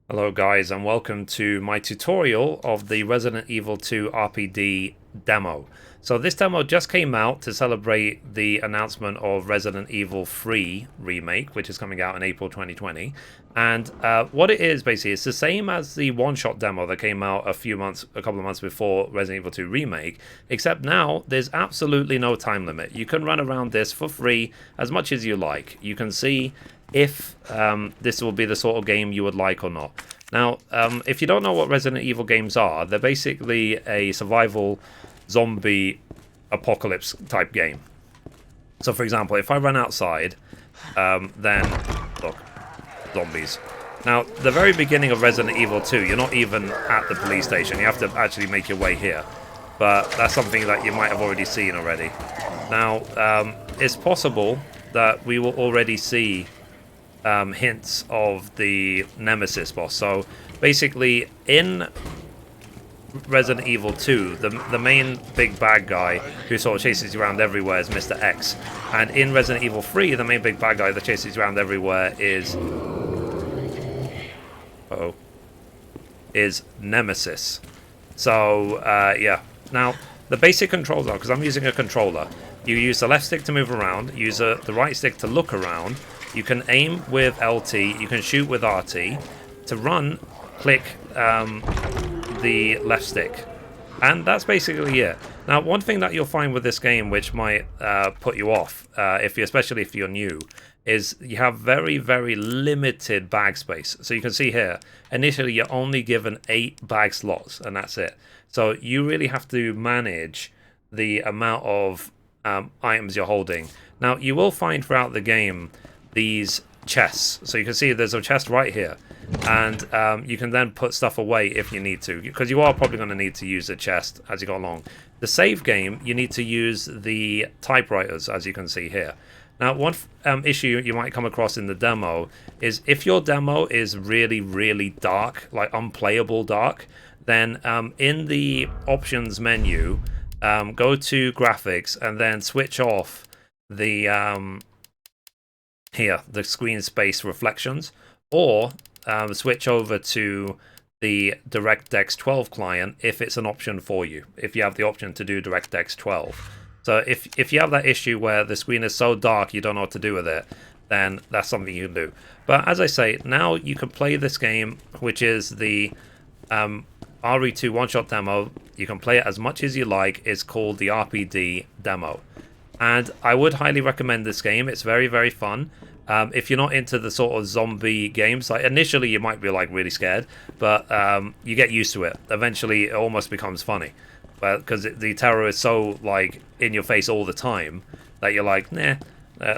Hello guys and welcome to my tutorial of the Resident Evil 2 R.P.D. demo. So this demo just came out to celebrate the announcement of Resident Evil 3 Remake, which is coming out in April 2020. And what it is basically, it's the same as the one-shot demo that came out a couple of months before Resident Evil 2 Remake, except now there's absolutely no time limit. You can run around this for free as much as you like. You can see if this will be the sort of game you would like or not. Now, if you don't know what Resident Evil games are, they're basically a survival zombie apocalypse type game. So, for example, if I run outside, then look, zombies. Now, the very beginning of Resident Evil 2, you're not even at the police station. You have to actually make your way here. But that's something that you might have already seen already. Now, it's possible that we will already see hints of the Nemesis boss. So basically, in Resident Evil 2, the main big bad guy who sort of chases you around everywhere is Mr. X, and in Resident Evil 3, the main big bad guy that chases you around everywhere is Nemesis. So yeah. Now the basic controls are, because I'm using a controller, you use the left stick to move around, use the right stick to look around. You can aim with LT, you can shoot with RT. To run, click the left stick. And that's basically it. Now, one thing that you'll find with this game, which might put you off, especially if you're new, is you have very, very limited bag space. So you can see here, initially you're only given 8 bag slots, and that's it. So you really have to manage the amount of items you're holding. Now, you will find throughout the game these chests. So you can see there's a chest right here, and you can then put stuff away if you need to, because you are probably going to need to use the chest as you go along. The save game, you need to use the typewriters, as you can see here. Now, one issue you might come across in the demo is if your demo is really, really dark, like unplayable dark, then in the options menu, go to graphics and then switch off the the screen space reflections, or switch over to the DirectX 12 client if it's an option for you, if you have the option to do DirectX 12. So if you have that issue where the screen is so dark you don't know what to do with it, then that's something you can do. But as I say, now you can play this game, which is the RE2 one-shot demo. You can play it as much as you like. It's called the RPD demo. And I would highly recommend this game. It's very, very fun. If you're not into the sort of zombie games, like initially you might be like really scared, but you get used to it. Eventually it almost becomes funny, but because the terror is so like in your face all the time that you're like, nah,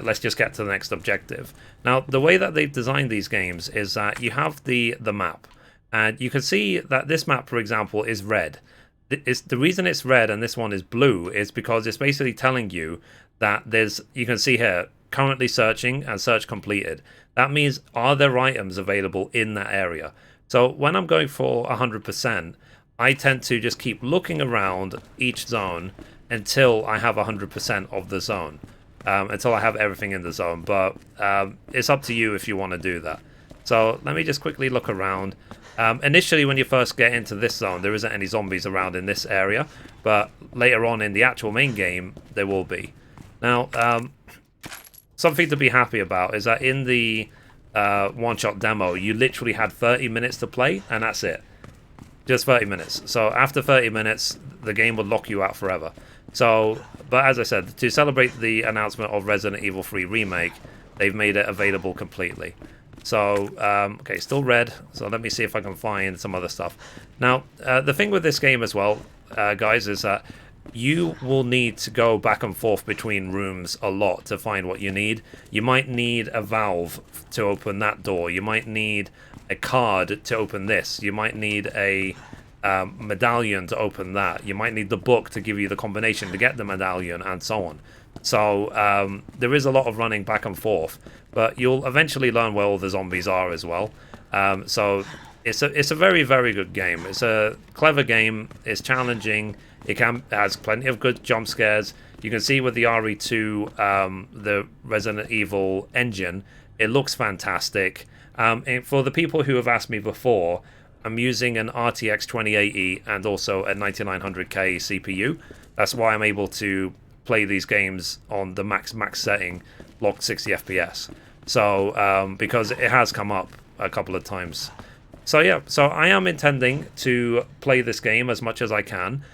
let's just get to the next objective. Now, the way that they've designed these games is that you have the map, and you can see that this map, for example, is red. The reason it's red and this one is blue is because it's basically telling you that you can see here, currently searching and search completed. That means, are there items available in that area? So when I'm going for 100%, I tend to just keep looking around each zone until I have 100% of the zone, until I have everything in the zone. But it's up to you if you want to do that. So let me just quickly look around. Initially, when you first get into this zone, there isn't any zombies around in this area, but later on in the actual main game, there will be. Now, something to be happy about is that in the one-shot demo, you literally had 30 minutes to play, and that's it. Just 30 minutes. So after 30 minutes, the game will lock you out forever. So, but as I said, to celebrate the announcement of Resident Evil 3 Remake, they've made it available completely. So, okay, still red. So let me see if I can find some other stuff. Now, the thing with this game as well, guys, is that you will need to go back and forth between rooms a lot to find what you need. You might need a valve to open that door. You might need a card to open this. You might need a medallion to open that. You might need the book to give you the combination to get the medallion, and so on. So there is a lot of running back and forth, but you'll eventually learn where all the zombies are as well. So it's a very, very good game. It's a clever game. It's challenging. It has plenty of good jump scares. You can see with the RE2, the Resident Evil engine, it looks fantastic. And for the people who have asked me before, I'm using an RTX 2080 and also a 9900K CPU. That's why I'm able to play these games on the max setting, locked 60 FPS. So because it has come up a couple of times. So yeah, so I am intending to play this game as much as I can.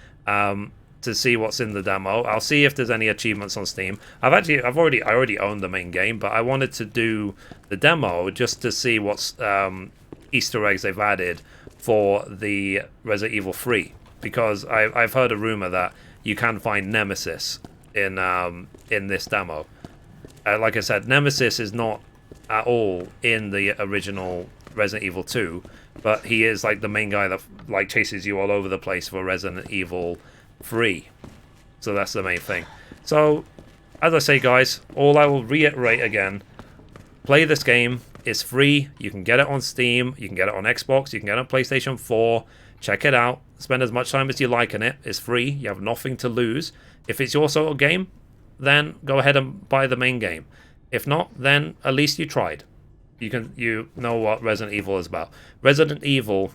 To see what's in the demo. I'll see if there's any achievements on Steam. I already own the main game, but I wanted to do the demo just to see what's Easter eggs they've added for the Resident Evil 3, because I've heard a rumor that you can find Nemesis in this demo. Like I said, Nemesis is not at all in the original Resident Evil 2, but he is like the main guy that like chases you all over the place for Resident Evil 3. So that's the main thing. So as I say, guys, all I will reiterate again, play this game. It's free. You can get it on Steam, you can get it on Xbox, you can get it on PlayStation 4. Check it out. Spend as much time as you like in it. It's free. You have nothing to lose. If it's your sort of game, then go ahead and buy the main game. If not, then at least you tried. You know what Resident Evil is about. Resident Evil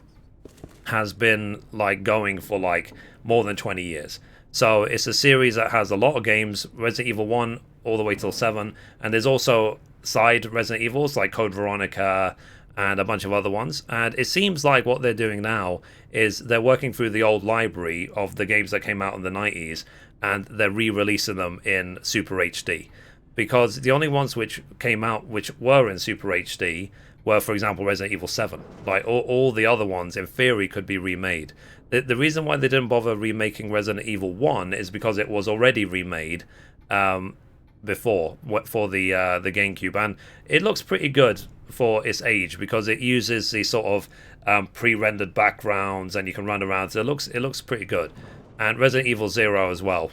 has been like going for like more than 20 years. So it's a series that has a lot of games, Resident Evil 1 all the way till 7, and there's also side Resident Evils like Code Veronica and a bunch of other ones. And it seems like what they're doing now is they're working through the old library of the games that came out in the 90s, and they're re-releasing them in Super HD. Because the only ones which came out which were in Super HD were, for example, Resident Evil 7. Like all the other ones, in theory, could be remade. The reason why they didn't bother remaking Resident Evil 1 is because it was already remade before for the GameCube, and it looks pretty good for its age because it uses the sort of pre-rendered backgrounds and you can run around. So it looks pretty good. And Resident Evil 0 as well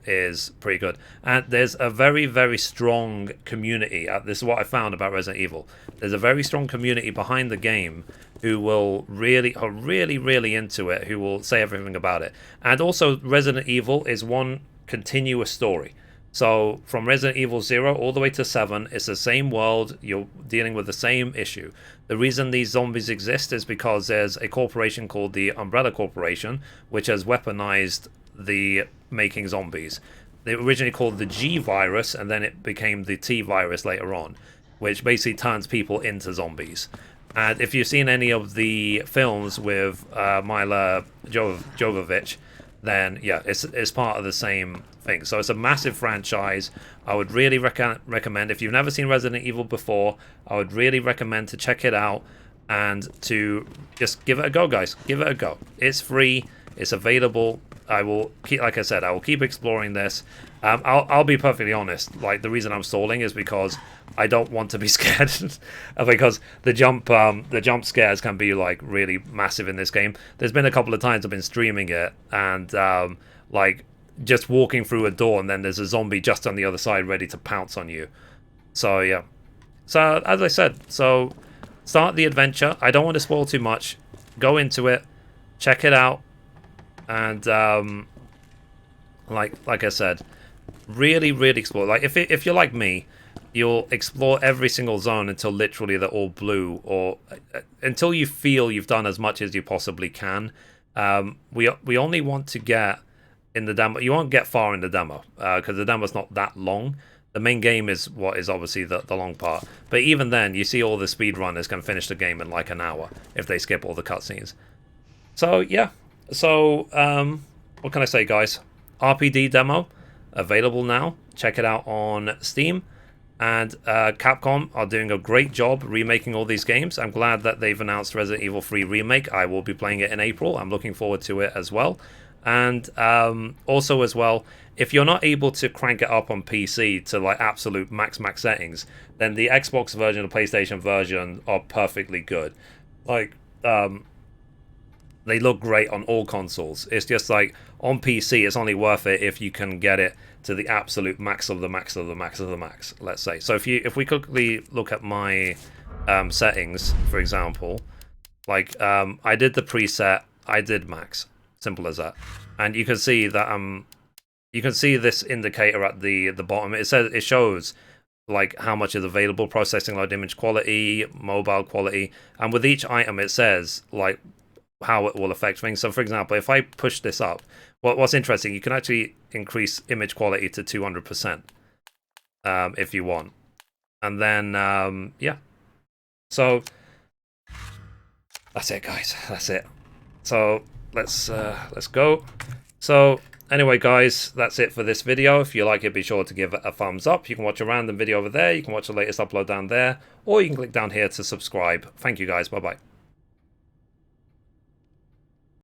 is pretty good. And there's a very, very strong community. This is what I found about Resident Evil. There's a very strong community behind the game who are really into it, who will say everything about it. And also, Resident Evil is one continuous story. So from Resident Evil 0 all the way to 7, it's the same world, you're dealing with the same issue. The reason these zombies exist is because there's a corporation called the Umbrella Corporation, which has weaponized the making zombies. They were originally called the G virus, and then it became the T virus later on, which basically turns people into zombies. And if you've seen any of the films with Mila Jovovich, then yeah, it's part of the same thing. So it's a massive franchise. I would really recommend, if you've never seen Resident Evil before, I would really recommend to check it out and to just give it a go, guys. Give it a go. It's free. It's available. I will keep, like I said, I will keep exploring this. I'll be perfectly honest. Like, the reason I'm stalling is because I don't want to be scared, because the jump scares can be like really massive in this game. There's been a couple of times I've been streaming it and like just walking through a door and then there's a zombie just on the other side ready to pounce on you. So yeah. So as I said, so start the adventure. I don't want to spoil too much. Go into it, check it out, and like I said, really explore. Like if you're like me, you'll explore every single zone until literally they're all blue, or until you feel you've done as much as you possibly can. We only want to get in the demo. You won't get far in the demo because the demo's not that long. The main game is what is obviously the long part. But even then, you see all the speedrunners can finish the game in like an hour if they skip all the cutscenes. So yeah. So what can I say, guys? R.P.D. demo available now. Check it out on Steam. And Capcom are doing a great job remaking all these games. I'm glad that they've announced Resident Evil 3 Remake. I will be playing it in April. I'm looking forward to it as well. And also as well, if you're not able to crank it up on PC to like absolute max settings, then the Xbox version and the PlayStation version are perfectly good. Like, they look great on all consoles. It's just like on PC, it's only worth it if you can get it to the absolute max of the max of the max of the max, let's say. So if we quickly look at my settings, for example, like I did the preset, I did max, simple as that, and you can see that you can see this indicator at the bottom. It shows like how much is available, processing load, image quality, mobile quality, and with each item it says like how it will affect things. So for example, if I push this up, what's interesting, you can actually increase image quality to 200% if you want. And then yeah, so that's it, guys. That's it. So let's go. So anyway, guys, that's it for this video. If you like it, be sure to give it a thumbs up. You can watch a random video over there. You can watch the latest upload down there, or you can click down here to subscribe. Thank you, guys. Bye bye.